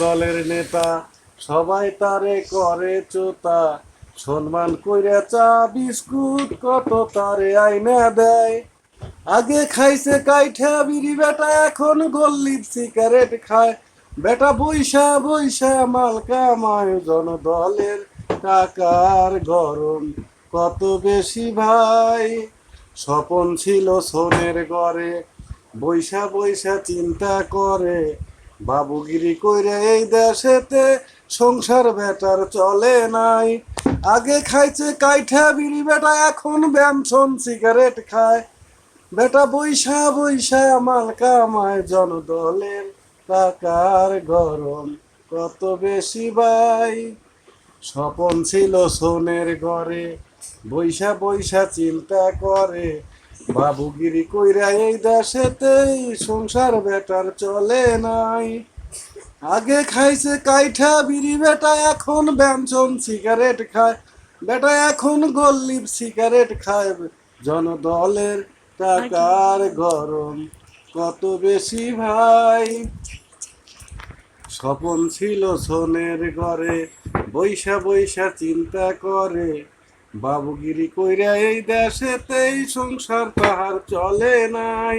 দলের নেতা সবাই তারে করে চোতা, সম্মান কইরা চা বিস্কুট কত তারে আইনা দেয়। আগে খাইছে কাইঠা বিড়ি বেটা, এখন গল্লির সিগারেট খায়। বেটা বইসা বইসা মাল কামায়, জনদলের টাকার গরম কত বেশি ভাই। স্বপন ছিল সোনের ঘরে, বইসা বইসা চিন্তা করে, বাবুগিরি কইরা এই দেশেতে সংসার বেটার চলে নাই। আগে খাইছে কাইঠা বিড়ি বেটা, এখন ব্যঞ্জন সিগারেট খায়। বেটা বইসা বইসা মাল কামায়, জনদলের টাকার গরম কত বেশি ভাই। স্বপন ছিল সোনের ঘরে, বইসা বইসা চিন্তা করে, বাবুগিরি কইরা এই দেশেতেই সংসার বেটার চলে নাই। আগে খাইছে কাইঠা বিড়ি বেটা, এখন ব্যঞ্জন সিগারেট খায়। বেটা এখন গল্লির সিগারেট খায়, জনদলের টাকার গরম কত বেশি ভাই। স্বপন ছিল সোনের ঘরে, বইসা বইসা চিন্তা করে, বাবুগিরি কইরা এই দেশেতেই সংসার তাহার চলে নাই।